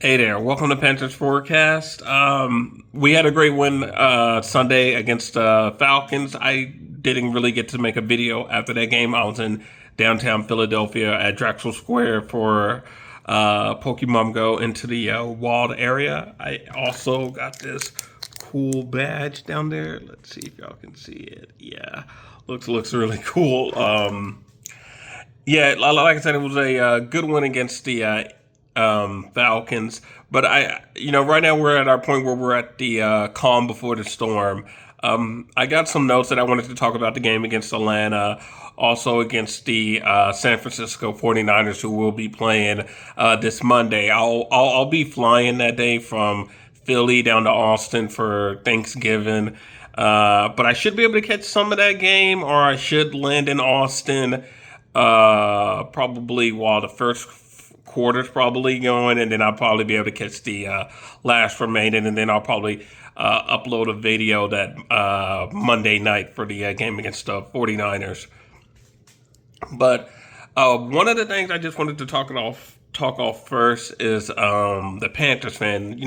Hey there, welcome to Panthers Forecast. We had a great win Sunday against Falcons. I didn't really get to make a video after that game. I was in downtown Philadelphia at Drexel Square for Pokemon Go into the walled area. I also got this cool badge down there. Let's see if y'all can see it. Yeah, looks really cool. Yeah, like I said, it was a good win against the Falcons. But right now we're at our point where we're at the calm before the storm. I got some notes that I wanted to talk about the game against Atlanta, also against the San Francisco 49ers, who will be playing this Monday. I'll be flying that day from Philly down to Austin for Thanksgiving. But I should be able to catch some of that game, or I should land in Austin probably while the first quarter's probably going, and then I'll probably be able to catch the last remaining, and then I'll probably upload a video that Monday night for the game against the 49ers. But one of the things I just wanted to talk off first is the Panthers fan.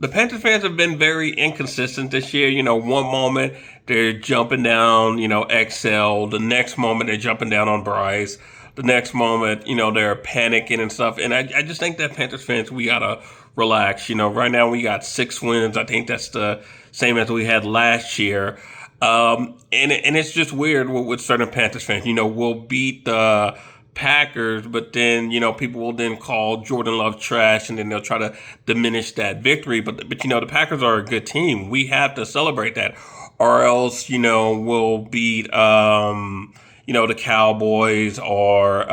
The Panthers fans have been very inconsistent this year. One moment they're jumping down, XL. The next moment they're jumping down on Bryce. The next moment, they're panicking and stuff. And I just think that Panthers fans, we gotta relax. Right now we got 6 wins. I think that's the same as we had last year. And it's just weird with certain Panthers fans. We'll beat the Packers, but then people will then call Jordan Love trash, and then they'll try to diminish that victory. But the Packers are a good team. We have to celebrate that, or else we'll beat the Cowboys, or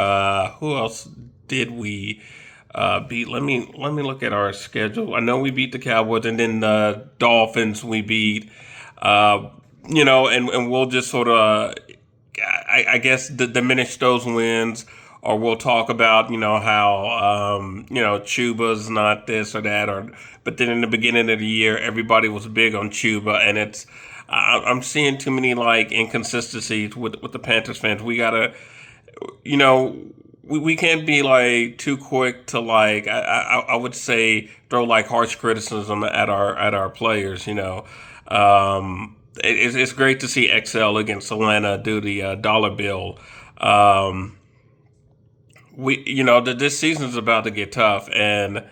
who else did we beat? Let me look at our schedule. I know we beat the Cowboys, and then the Dolphins we beat. And we'll just sort of, I guess, diminish those wins, or we'll talk about, how, Chuba's not this or that, but then in the beginning of the year, everybody was big on Chuba, and I'm seeing too many like inconsistencies with the Panthers fans. We gotta, we can't be like too quick to like, I would say throw like harsh criticism at our players. It's great to see XL against Atlanta do the dollar bill. This season's about to get tough, and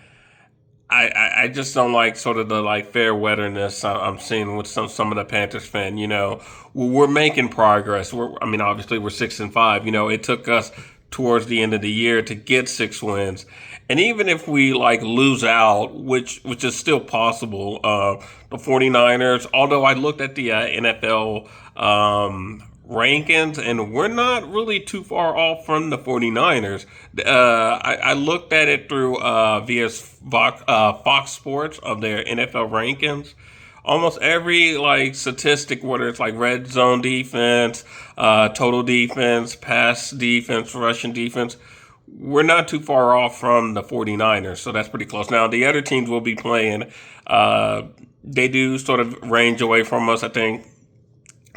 I just don't like sort of the like fair weatherness I'm seeing with some of the Panthers fan. We're making progress. Obviously we're 6-5. It took us towards the end of the year to get 6 wins. And even if we like lose out, which is still possible, the 49ers, although I looked at the NFL rankings, and we're not really too far off from the 49ers. I looked at it through via Fox Sports of their NFL rankings. Almost every like statistic, whether it's like red zone defense, total defense, pass defense, rushing defense, we're not too far off from the 49ers, so that's pretty close. Now, the other teams will be playing, they do sort of range away from us. I think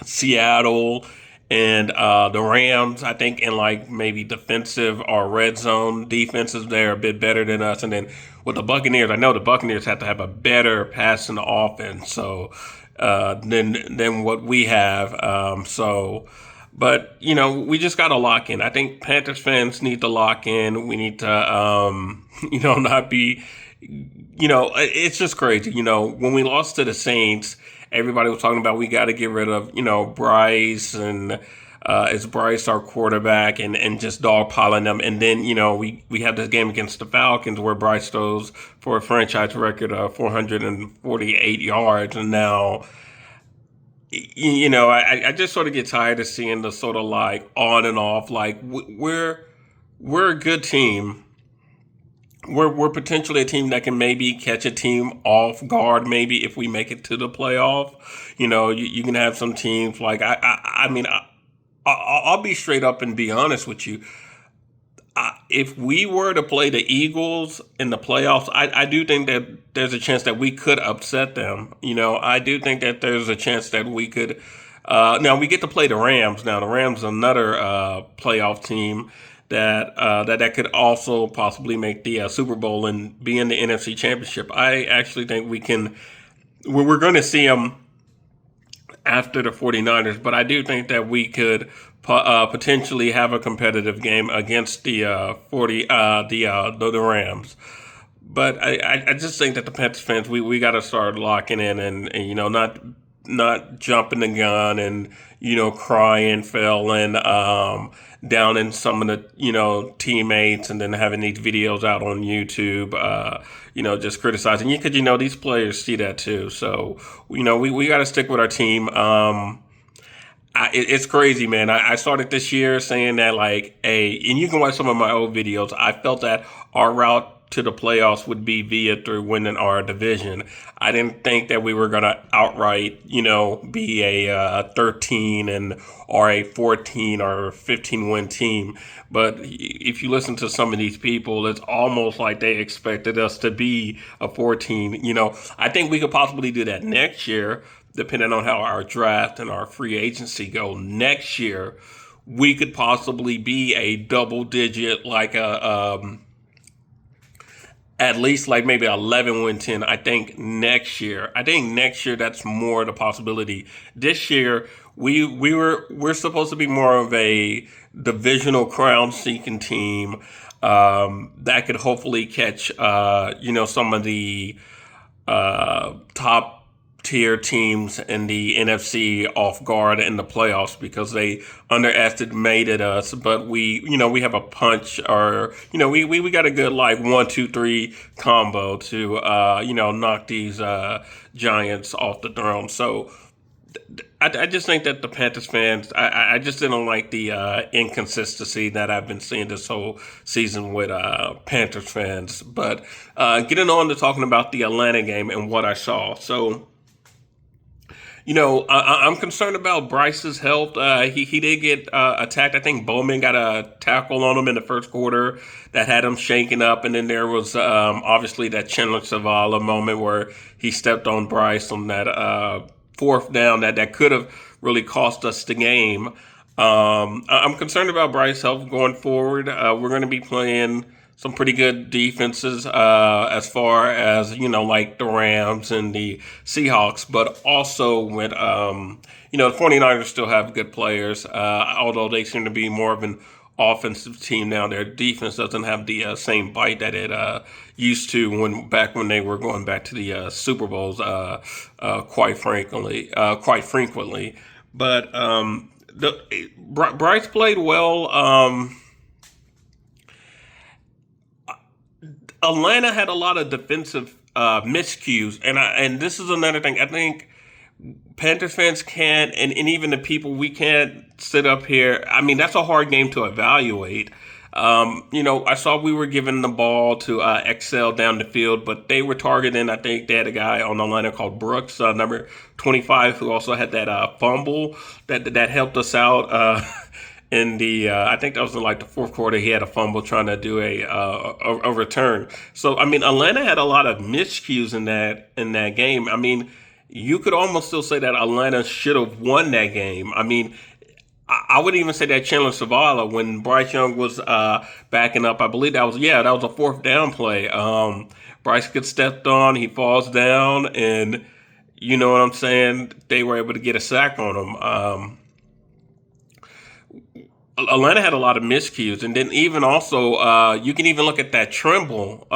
Seattle and the Rams, I think, in like maybe defensive or red zone defenses, they're a bit better than us. And then with the Buccaneers, I know the Buccaneers have to have a better passing offense, so than what we have. But we just got to lock in. I think Panthers fans need to lock in. We need to, not be, it's just crazy. When we lost to the Saints, everybody was talking about we got to get rid of, Bryce, and is Bryce our quarterback, and just dogpiling them. And then, we have this game against the Falcons where Bryce throws for a franchise record of 448 yards, and now I just sort of get tired of seeing the sort of like on and off. Like we're a good team. We're potentially a team that can maybe catch a team off guard. Maybe if we make it to the playoff, you can have some teams like I'll be straight up and be honest with you. If we were to play the Eagles in the playoffs, I do think that there's a chance that we could upset them. I do think that there's a chance that we could. Now we get to play the Rams. Now the Rams are another playoff team that could also possibly make the Super Bowl and be in the NFC Championship. I actually think we can. We're going to see them after the 49ers, but I do think that we could potentially have a competitive game against the 40 the Rams. But I just think that the Panthers fans, we got to start locking in and not jumping the gun and crying, failing, down in some of the teammates, and then having these videos out on YouTube, just criticizing you, because these players see that too. So we got to stick with our team. It's crazy, man. I started this year saying that, like, hey, and you can watch some of my old videos. I felt that our route to the playoffs would be through winning our division. I didn't think that we were going to outright, be a 13 and or a 14 or 15 win team. But if you listen to some of these people, it's almost like they expected us to be a 14. I think we could possibly do that next year, depending on how our draft and our free agency go next year. We could possibly be a double digit, like at least like maybe 11 win 10. I think next year that's more the possibility. This year we're supposed to be more of a divisional crown seeking team that could hopefully catch some of the top tier teams in the NFC off guard in the playoffs, because they underestimated us. But we have a punch, or we got a good like 1-2-3 combo to knock these Giants off the throne. So I just think that the Panthers fans, I just didn't like the inconsistency that I've been seeing this whole season with Panthers fans. But getting on to talking about the Atlanta game and what I saw. So I'm concerned about Bryce's health. He did get attacked. I think Bowman got a tackle on him in the first quarter that had him shaking up. And then there was obviously that Chandler Zavala moment where he stepped on Bryce on that fourth down that could have really cost us the game. I'm concerned about Bryce's health going forward. We're going to be playing some pretty good defenses as far as, like the Rams and the Seahawks, but also with, the 49ers still have good players, although they seem to be more of an offensive team now. Their defense doesn't have the same bite that it used to when they were going back to the Super Bowls, quite frequently. But Bryce played well. Atlanta had a lot of defensive miscues, and this is another thing. I think Panthers fans can't, and even the people, we can't sit up here. I mean, that's a hard game to evaluate. I saw we were giving the ball to Excel down the field, but they were targeting, I think they had a guy on the line called Brooks, number 25, who also had that fumble that helped us out. In the, I think that was in like the fourth quarter, he had a fumble trying to do a return. So I mean, Atlanta had a lot of miscues in that game. I mean, you could almost still say that Atlanta should have won that game. I mean, I would even say that Chandler Zavala, when Bryce Young was backing up, I believe that was a fourth down play. Bryce gets stepped on, he falls down, and you know what I'm saying? They were able to get a sack on him. Atlanta had a lot of miscues, and then even also you can even look at that Trimble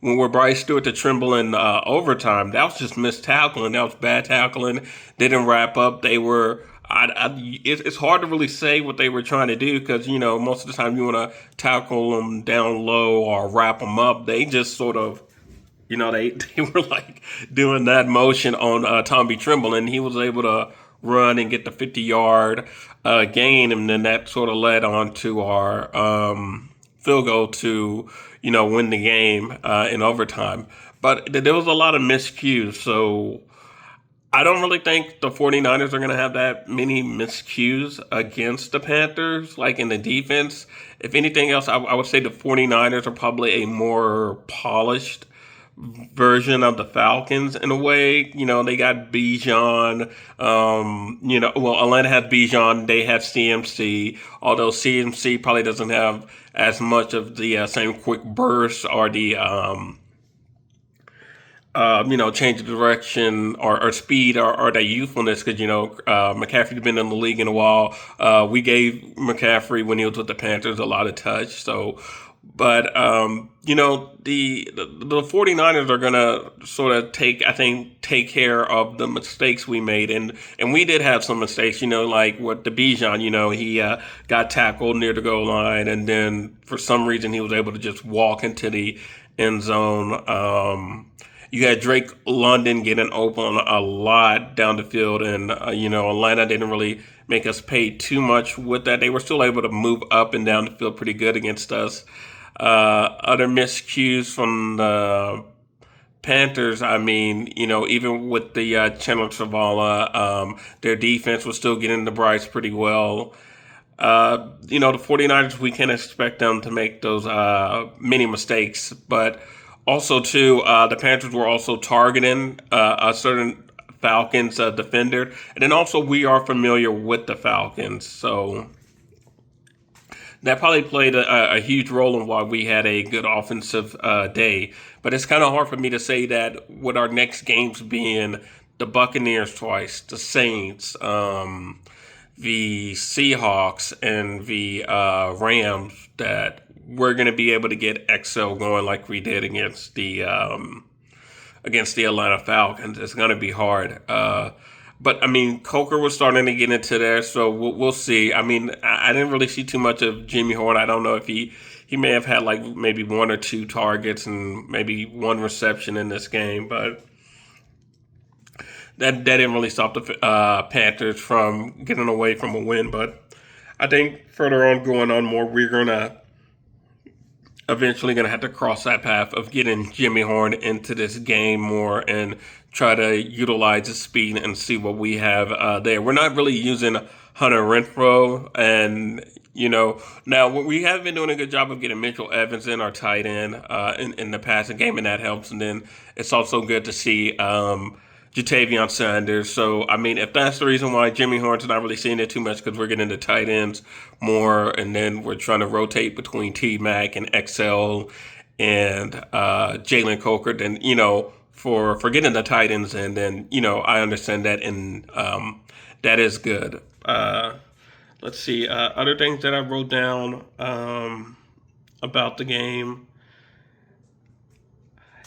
where Bryce threw it to Trimble in overtime. That was just missed tackling. That was bad tackling. They didn't wrap up. They were. It's hard to really say what they were trying to do, because most of the time you want to tackle them down low or wrap them up. They just sort of. They were like doing that motion on Tommy Trimble, and he was able to run and get the 50-yard gain, and then that sort of led on to our field goal to win the game in overtime. But there was a lot of miscues, so I don't really think the 49ers are going to have that many miscues against the Panthers, like in the defense. If anything else, I would say the 49ers are probably a more polished version of the Falcons in a way. They got Bijan. Atlanta had Bijan. They had CMC. Although CMC probably doesn't have as much of the same quick burst or the change of direction or speed or that youthfulness because, McCaffrey's been in the league in a while. We gave McCaffrey, when he was with the Panthers, a lot of touch. So, but, the 49ers are going to sort of take care of the mistakes we made. And we did have some mistakes, like with the Bijan, he got tackled near the goal line. And then for some reason, he was able to just walk into the end zone. You had Drake London getting open a lot down the field, and Atlanta didn't really make us pay too much with that. They were still able to move up and down the field pretty good against us. Other miscues from the Panthers, even with the Chandler Zavala, their defense was still getting the Bryce pretty well. The 49ers, we can't expect them to make those many mistakes, but also, too, the Panthers were also targeting a certain Falcons defender. And then also, we are familiar with the Falcons. So that probably played a huge role in why we had a good offensive day. But it's kind of hard for me to say that with our next games being the Buccaneers twice, the Saints, the Seahawks, and the Rams, that we're going to be able to get XL going like we did against the Atlanta Falcons. It's going to be hard. But Coker was starting to get into there, so we'll see. I didn't really see too much of Jimmy Horn. I don't know if he may have had like maybe one or two targets and maybe one reception in this game, but that didn't really stop the Panthers from getting away from a win. But I think further on going on more, we're eventually going to have to cross that path of getting Jimmy Horn into this game more and try to utilize his speed and see what we have there. We're not really using Hunter Renfrow, and now we have been doing a good job of getting Mitchell Evans in, our tight end, in the passing game, and that helps. And then it's also good to see Jatavion Sanders. So, if that's the reason why Jimmy Horn's not really seeing it too much, because we're getting the tight ends more, and then we're trying to rotate between T-Mac and XL and Jalen Coker, then, for getting the tight ends, and then, I understand that, and that is good. Let's see. Other things that I wrote down about the game.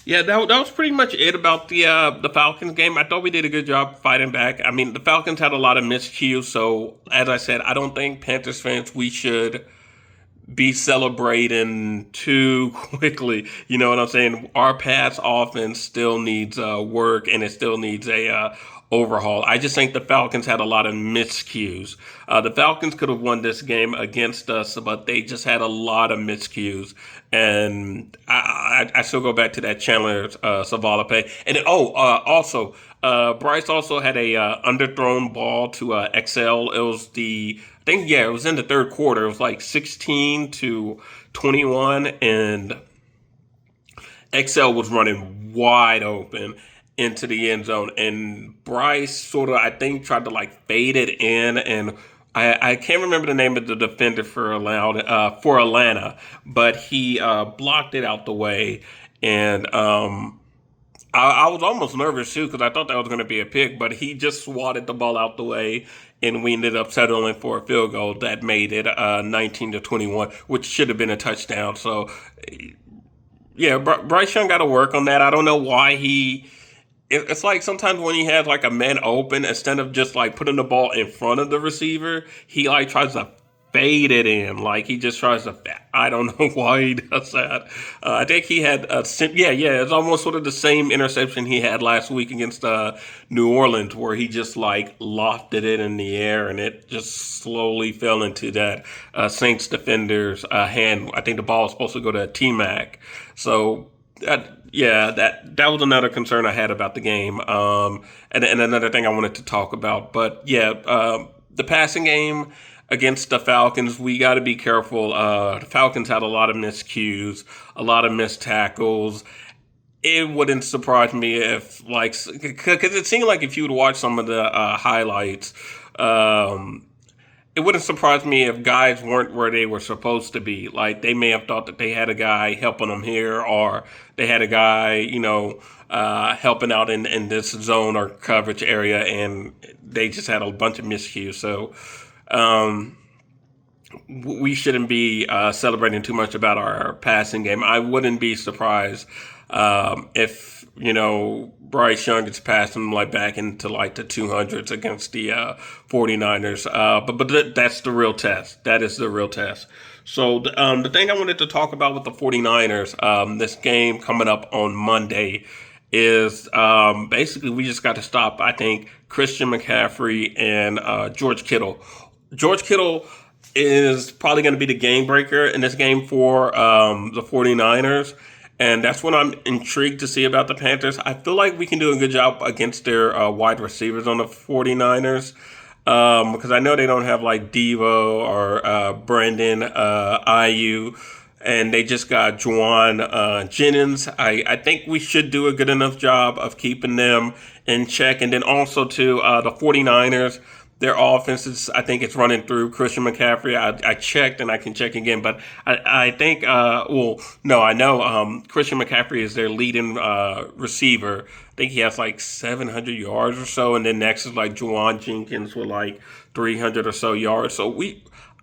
Yeah, that was pretty much it about the Falcons game. I thought we did a good job fighting back. The Falcons had a lot of miscues, so as I said, I don't think Panthers fans, we should be celebrating too quickly. You know what I'm saying? Our pass offense still needs work, and it still needs a overhaul. I just think the Falcons had a lot of miscues. The Falcons could have won this game against us, but they just had a lot of miscues. And I still go back to that Chandler Zavala play. And then, also, Bryce also had a underthrown ball to XL. It was it was in the third quarter. It was like 16-21, and XL was running wide open into the end zone, and Bryce sort of, I think, tried to like fade it in, and I can't remember the name of the defender for Atlanta, but he blocked it out the way, and I was almost nervous too because I thought that was going to be a pick, but he just swatted the ball out the way, and we ended up settling for a field goal that made it 19-21, which should have been a touchdown. So, yeah, Bryce Young got to work on that. I don't know why it's like sometimes when he has like a man open, instead of just like putting the ball in front of the receiver, he like tries to fade it in. Like he just tries to, I don't know why he does that. I think he had it's almost sort of the same interception he had last week against New Orleans, where he just like lofted it in the air and it just slowly fell into that Saints defender's hand. I think the ball was supposed to go to T-Mac. So that was another concern I had about the game, and another thing I wanted to talk about. But the passing game against the Falcons, we got to be careful. The Falcons had a lot of miscues, a lot of missed tackles. it wouldn't surprise me if, like, because it seemed like if you would watch some of the highlights, um, it wouldn't surprise me if guys weren't where they were supposed to be. Like they may have thought that they had a guy helping them here, or they had a guy, helping out in this zone or coverage area, and they just had a bunch of miscues. So um, we shouldn't be celebrating too much about our passing game. I wouldn't be surprised if Bryce Young gets passing like back into like the 200s against the 49ers. But that's the real test. That is the real test. So the thing I wanted to talk about with the 49ers, this game coming up on Monday, is basically we just got to stop, I think, Christian McCaffrey and George Kittle. George Kittle is probably going to be the game breaker in this game for the 49ers. And that's what I'm intrigued to see about the Panthers. I feel like we can do a good job against their wide receivers on the 49ers. Because I know they don't have like Devo or Brandon Ayu, and they just got Juwan Jennings. I think we should do a good enough job of keeping them in check. And then also to the 49ers, their offense is, I think it's running through Christian McCaffrey. I checked and I can check again, but I think, I know Christian McCaffrey is their leading receiver. I think he has like 700 yards or so, and then next is like Juwan Jenkins with like 300 or so yards. So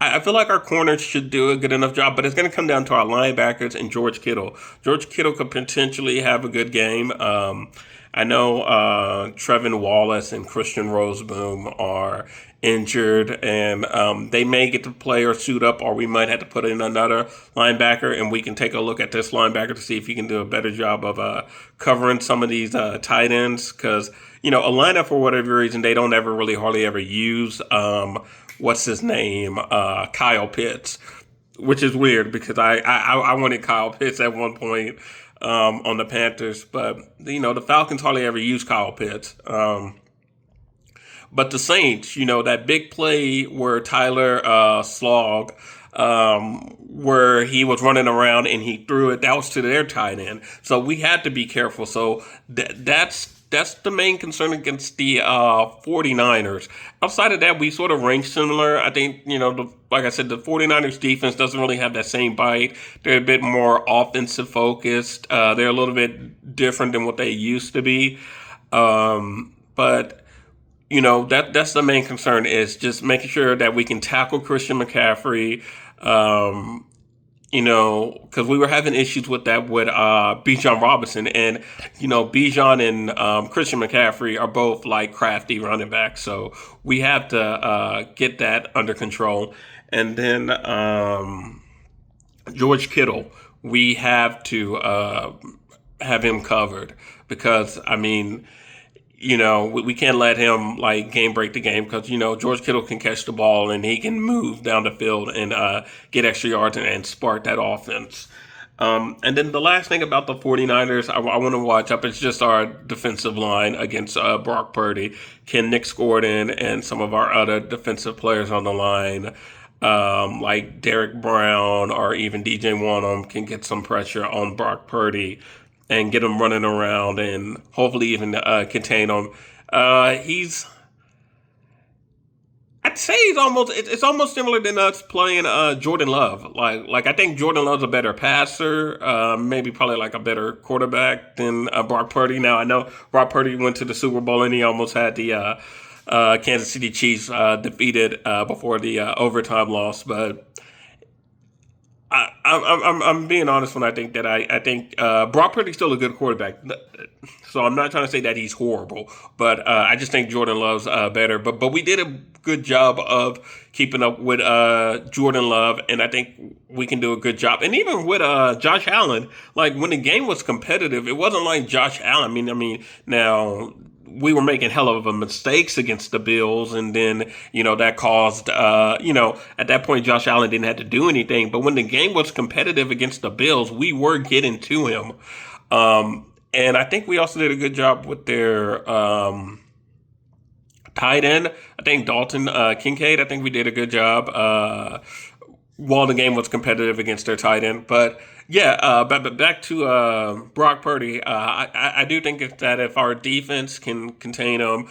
I feel like our corners should do a good enough job, but it's going to come down to our linebackers and George Kittle. George Kittle could potentially have a good game. I know Trevin Wallace and Christian Roseboom are injured, and they may get to play or suit up, or we might have to put in another linebacker, and we can take a look at this linebacker to see if he can do a better job of covering some of these tight ends, because, a lineup, for whatever reason, they don't ever really hardly ever use, what's his name, Kyle Pitts, which is weird because I wanted Kyle Pitts at one point on the Panthers, but the Falcons hardly ever use Kyle Pitts. But the Saints, that big play where Tyler Slog, where he was running around and he threw it, that was to their tight end. So we had to be careful. So that's the main concern against the 49ers. Outside of that, we sort of rank similar. I think, like I said, the 49ers defense doesn't really have that same bite. They're a bit more offensive focused. They're a little bit different than what they used to be. But that's the main concern, is just making sure that we can tackle Christian McCaffrey. Because we were having issues with that with Bijan Robinson. And, Bijan and Christian McCaffrey are both like crafty running backs. So we have to get that under control. And then George Kittle, we have to have him covered because, we can't let him like game break the game because, George Kittle can catch the ball and he can move down the field and get extra yards and spark that offense. And then the last thing about the 49ers I want to watch up is just our defensive line against Brock Purdy. Can Nick Gordon and some of our other defensive players on the line, like Derek Brown or even DJ Wonnum, can get some pressure on Brock Purdy and get him running around and hopefully even contain him. It's almost similar than us playing Jordan Love. Like I think Jordan Love's a better passer, maybe probably like a better quarterback than Brock Purdy. Now I know Brock Purdy went to the Super Bowl and he almost had the Kansas City Chiefs defeated before the overtime loss, but I'm being honest when I think that I think Brock Purdy's still a good quarterback. So I'm not trying to say that he's horrible, but I just think Jordan Love's better. But we did a good job of keeping up with Jordan Love, and I think we can do a good job. And even with Josh Allen, like when the game was competitive, it wasn't like Josh Allen. I mean, now we were making hell of a mistakes against the Bills, and then, that caused, at that point, Josh Allen didn't have to do anything. But when the game was competitive against the Bills, we were getting to him. And I think we also did a good job with their tight end. I think Dalton Kincaid, I think we did a good job while the game was competitive against their tight end. But, Yeah, but back to Brock Purdy. I do think that if our defense can contain him,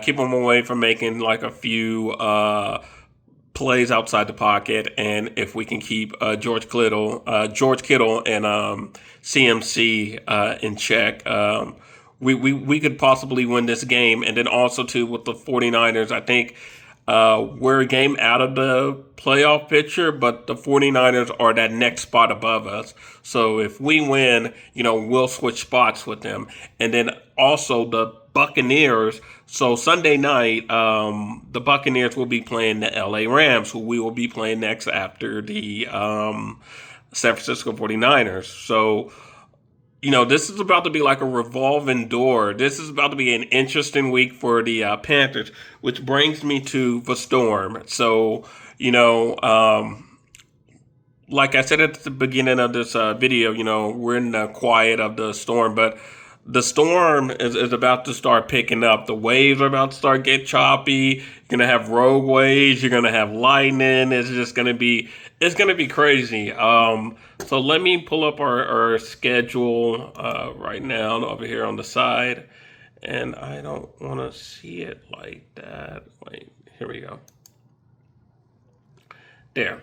keep him away from making like a few plays outside the pocket, and if we can keep George Kittle, and CMC in check, we could possibly win this game. And then also too with the 49ers, I think we're a game out of the playoff picture, but the 49ers are that next spot above us. So if we win, we'll switch spots with them. And then also the Buccaneers. So Sunday night, the Buccaneers will be playing the LA Rams, who we will be playing next after the San Francisco 49ers. So this is about to be like a revolving door. This is about to be an interesting week for the Panthers, which brings me to the Storm. So, like I said at the beginning of this video, we're in the quiet of the storm, but the storm is about to start picking up. The waves are about to start get choppy. You're gonna have rogue waves. You're gonna have lightning. It's gonna be crazy. So let me pull up our schedule right now over here on the side, and I don't want to see it like that. Wait, here we go. There.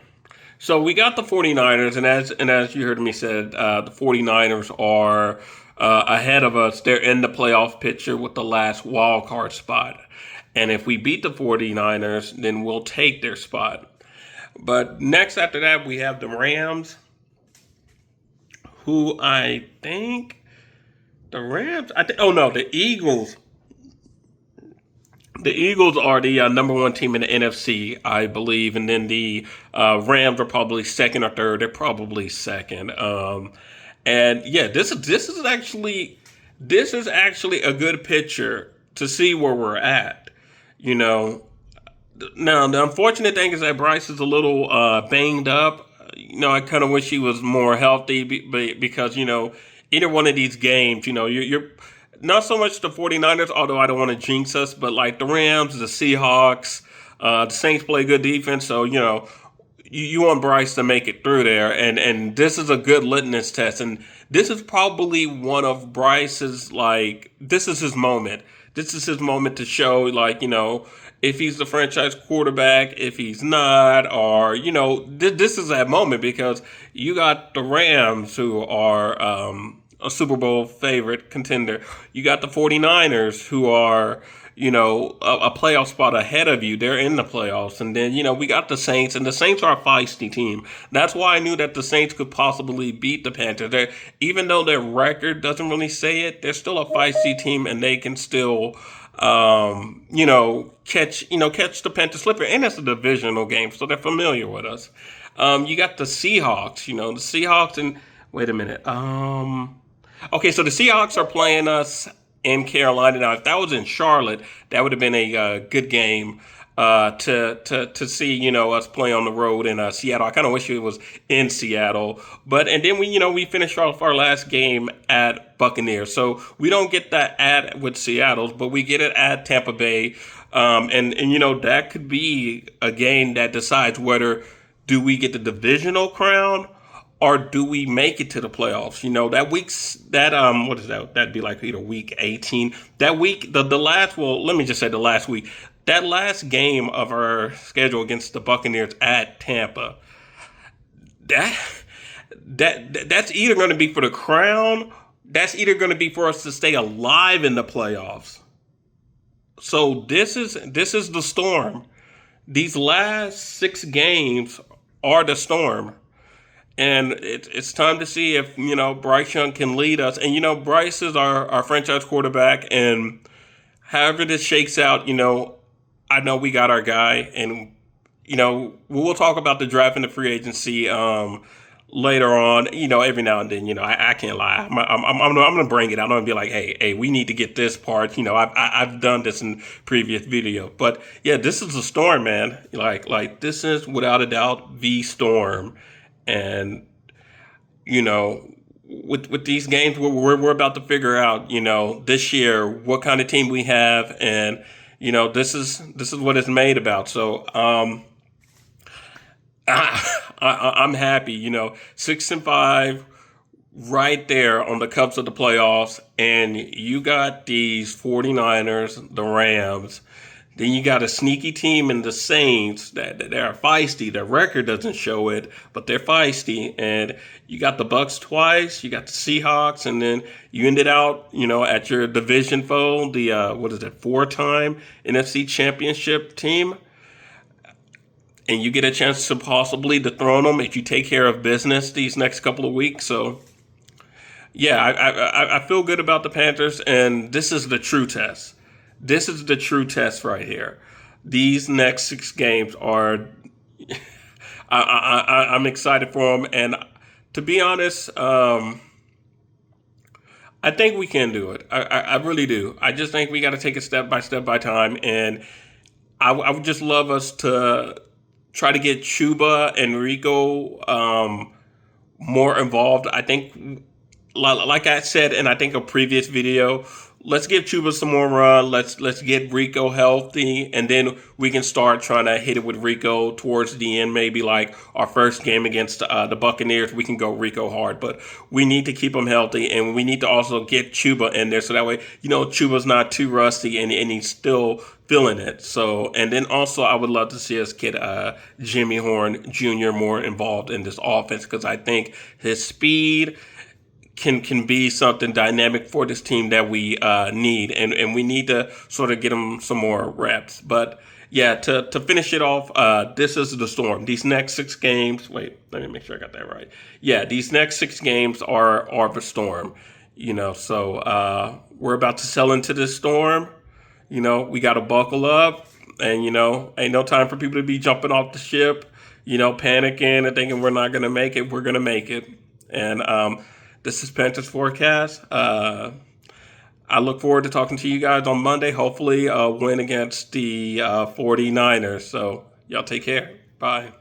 So we got the 49ers, and as you heard me said, the 49ers are ahead of us. They're in the playoff picture with the last wild card spot. And if we beat the 49ers, then we'll take their spot. But next after that, we have the Rams, who I think the Eagles. The Eagles are the number one team in the NFC, I believe, and then the Rams are probably second or third. They're probably second. And yeah, this is actually a good picture to see where we're at. Now the unfortunate thing is that Bryce is a little banged up. I kind of wish he was more healthy because either one of these games, you're not so much the 49ers, although I don't want to jinx us, but like the Rams, the Seahawks, the Saints play good defense. So, you want Bryce to make it through there. And this is a good litmus test. And this is probably one of Bryce's, this is his moment. This is his moment to show, if he's the franchise quarterback, if he's not, or, this is that moment because you got the Rams who are a Super Bowl favorite contender. You got the 49ers who are, a playoff spot ahead of you. They're in the playoffs. And then, we got the Saints, and the Saints are a feisty team. That's why I knew that the Saints could possibly beat the Panthers. Even though their record doesn't really say it, they're still a feisty team, and they can still catch the Panthers slipper, and it's a divisional game, so they're familiar with us. You got the Seahawks, the Seahawks, and wait a minute. Okay, so the Seahawks are playing us in Carolina. Now, if that was in Charlotte, that would have been a good game to see, us play on the road in Seattle. I kind of wish it was in Seattle, and then we finished off our last game at Buccaneers, so we don't get that at with Seattle's, but we get it at Tampa Bay, and that could be a game that decides whether do we get the divisional crown or do we make it to the playoffs? What is that? That'd be like either week 18. That week, the last week. That last game of our schedule against the Buccaneers at Tampa, that's either going to be for the crown, that's either going to be for us to stay alive in the playoffs. So this is the storm. These last 6 games are the storm. And it's time to see if, Bryce Young can lead us. And, Bryce is our franchise quarterback. And however this shakes out, I know we got our guy. And, we'll talk about the draft and the free agency later on. Every now and then, I can't lie. I'm going to bring it out. I'm going to be like, hey, we need to get this part. I've done this in previous video. But, yeah, this is a storm, man. Like this is, without a doubt, the storm. And, with these games, we're about to figure out, this year what kind of team we have, and this is what it's made about. So, I'm happy. 6-5, right there on the cusp of the playoffs, and you got these 49ers, the Rams. Then you got a sneaky team in the Saints that are feisty. Their record doesn't show it, but they're feisty. And you got the Bucks twice. You got the Seahawks, and then you ended out, at your division foe, the what is it, 4-time NFC Championship team, and you get a chance to possibly dethrone them if you take care of business these next couple of weeks. So yeah, I feel good about the Panthers, and this is the true test. This is the true test right here. These next 6 games are. I'm excited for them, and to be honest, I think we can do it. I really do. I just think we got to take it step by time, and I would just love us to try to get Chuba and Rico more involved. I think, like I said, and I think a previous video, let's give Chuba some more run. Let's get Rico healthy, and then we can start trying to hit it with Rico towards the end. Maybe like our first game against the Buccaneers, we can go Rico hard. But we need to keep him healthy, and we need to also get Chuba in there so that way Chuba's not too rusty and he's still feeling it. So, and then also I would love to see us get Jimmy Horn Jr. more involved in this offense, because I think his speed can be something dynamic for this team that we need, and we need to sort of get them some more reps. But yeah, to finish it off, this is the Storm. These next 6 games. Wait, let me make sure I got that right. Yeah, these next 6 games are the Storm. So we're about to sell into this Storm. We got to buckle up, and ain't no time for people to be jumping off the ship. Panicking and thinking we're not gonna make it. We're gonna make it, and this is Panthers Forecast. I look forward to talking to you guys on Monday. Hopefully, win against the 49ers. So, y'all take care. Bye.